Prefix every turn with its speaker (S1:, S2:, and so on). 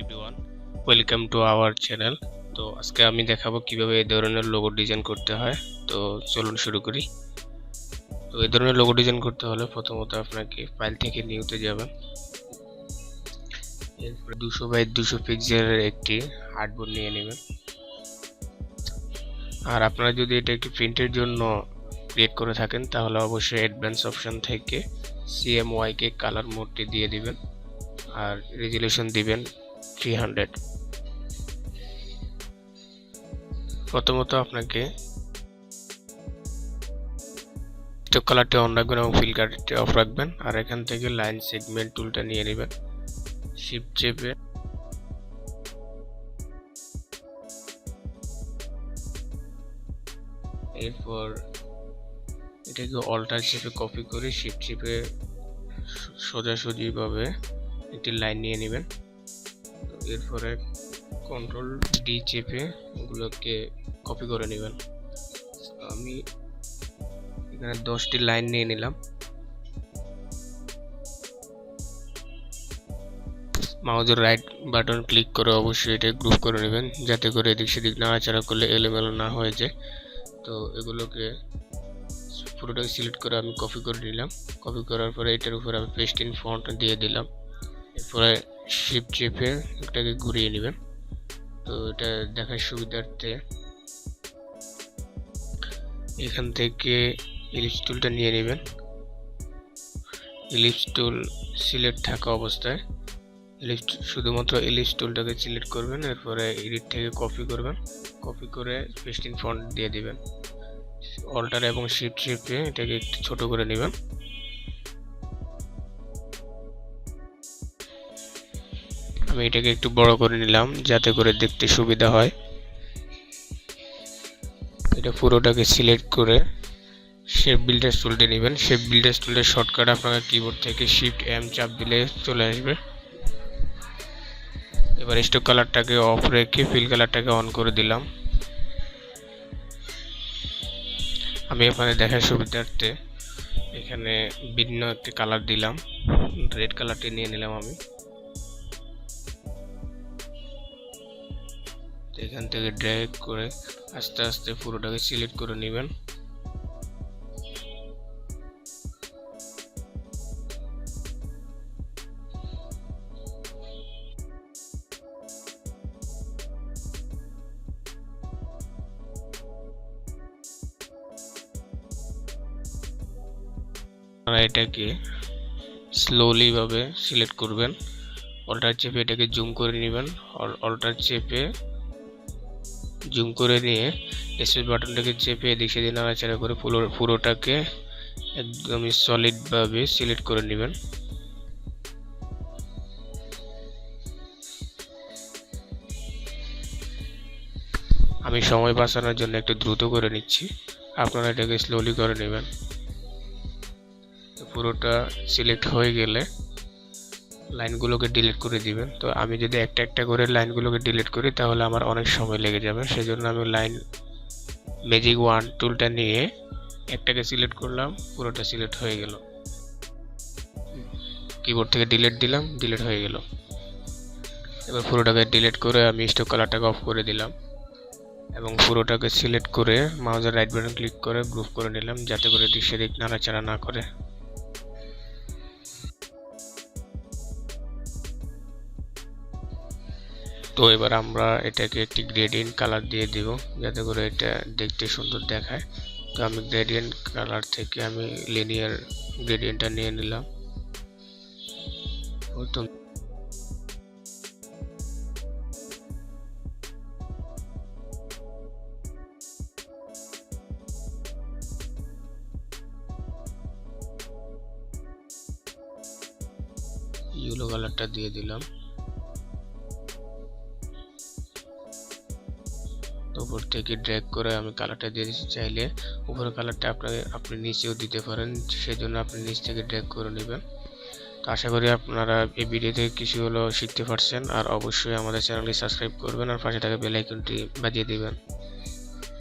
S1: Everyone, welcome to our channel. তো আজকে আমি দেখাবো কিভাবে এই ধরনের লোগো ডিজাইন করতে হয়। তো চলুন শুরু করি। তো এই ধরনের লোগো ডিজাইন করতে হলে প্রথমত আপনাকে ফাইল থেকে নিউতে যাবেন। এরপরে 200 বাই 200 পিক্সেলের একটি আর্টবোর্ড নিয়ে নেবেন। আর আপনারা যদি এটা একটি প্রিন্টের জন্য ক্রিয়েট করে থাকেন তাহলে অবশ্যই অ্যাডভান্স অপশন থেকে CMYK কালার মোডটি দিয়ে দিবেন আর রেজুলেশন দিবেন 300। প্রথমত আপনাকে স্টক কালারটি অন রাখবেন এবং ফিল কালারটি অফ রাখবেন। আর এখান থেকে লাইন সেগমেন্ট টুলটা নিয়ে নেবেন, শিফট চেপে এরপর এটাকে অল্টার চেপে কপি করে শিফট চেপে সোজাসুজিভাবে একটি লাইন নিয়ে নেবেন। এরপরে কন্ট্রোল ডি চেপে ওগুলোকে কপি করে নেবেন। আমি এখানে 10টি লাইন নিয়ে নিলাম। মাউসের রাইট বাটন ক্লিক করে অবশ্যই এটা গ্রুপ করে নেবেন যাতে করে এদিক সেদিক নাড়াচাড়া করলে এলোমেলো না হয়ে যায়। তো এগুলোকে পুরোটাকে সিলেক্ট করে আমি কপি করে নিলাম। কপি করার পরে এটার উপরে আমি পেস্ট ইন ফন্ট দিয়ে দিলাম। এরপরে শিফট চেপে এটাকে ঘুরিয়ে নেবেন। তো এটা দেখার সুবিধার্থে এখান থেকে ইলিপস টুলটা নিয়ে নেবেন। ইলিপস টুল সিলেক্ট থাকা অবস্থায় শুধুমাত্র ইলিপস টুলটাকে সিলেক্ট করবেন। এরপরে এডিট থেকে কপি করবেন, কপি করে পেস্ট ইন ফন্ট দিয়ে দিবেন। অল্টার এবং শিফট চেপে এটাকে একটু ছোট করে নেবেন। আমি এটাকে একটু বড় করে নিলাম যাতে করে দেখতে সুবিধা হয়। এটা পুরোটাকে সিলেক্ট করে শেপ বিল্ডার টুলটি নেবেন। শেপ বিল্ডার টুলের শর্টকাট আপনারা কিবোর্ড থেকে শিফট এম চাপ দিলে চলে আসবে। এবার স্টক কালারটাকে অফ রেখে ফিল কালারটাকে অন করে দিলাম। আমি এখানে দেখার সুবিধার্থে এখানে ভিন্ন একটি কালার দিলাম, রেড কালারটি নিয়ে নিলাম আমি। এখান থেকে ড্র্যাগ করে আস্তে আস্তে পুরোটাকে সিলেক্ট করে নেবেন। এটাকে স্লোলি ভাবে সিলেক্ট করবেন। অল্টার চেপে এটাকে জুম করে নেবেন। অল্টার চেপে জুম করে নিয়ে স্পেস বাটনটাকে চেপে এদিক সেদিক নাড়াচাড়া করে পুরোটাকে একদমই সলিড ভাবে সিলেক্ট করে নেবেন। আমি সময় বাঁচানোর জন্য একটু দ্রুত করে নিচ্ছি, আপনারা এটাকে স্লোলি করে নেবেন। পুরোটা সিলেক্ট হয়ে গেলে লাইনগুলোকে ডিলিট করে দিবেন। তো আমি যদি একটা একটা করে লাইনগুলোকে ডিলিট করি তাহলে আমার অনেক সময় লেগে যাবে, সেজন্য আমি লাইন ম্যাজিক 1 টুলটা নিয়ে একটাকে সিলেক্ট করলাম, পুরোটা সিলেক্ট হয়ে গেল। কিবোর্ড থেকে ডিলিট দিলাম, ডিলিট হয়ে গেল। এবার পুরোটাকে ডিলিট করে আমি স্টক কালারটাকে অফ করে দিলাম এবং পুরোটাকে সিলেক্ট করে মাউসের রাইট বাটন ক্লিক করে গ্রুপ করে নিলাম যাতে করে দিক সেদিক নাড়াচাড়া না করে। তো এবার আমরা এটাকে একটি গ্রেডিয়েন্ট কালার দিয়ে দিব যাতে করে এটা দেখতে সুন্দর দেখায়। তো আমি গ্রেডিয়েন্ট কালার থেকে আমি লিনিয়ার গ্রেডিয়েন্টটা নিয়ে নিলাম। প্রথম ইয়েলো কালারটা দিয়ে দিলাম। উপর থেকে ড্র্যাগ করে আমি কালারটা দিয়ে দিচ্ছি। চাইলে উপরের কালারটা আপনি নিচেও দিতে পারেন, সেজন্য আপনি নিচ থেকে ড্র্যাগ করে নেবেন। তো আশা করি আপনারা এই ভিডিও থেকে কিছু হলেও শিখতে পারছেন। আর অবশ্যই আমাদের চ্যানেলটি সাবস্ক্রাইব করবেন আর পাশে থাকা বেল আইকনটি বাজিয়ে দিবেন।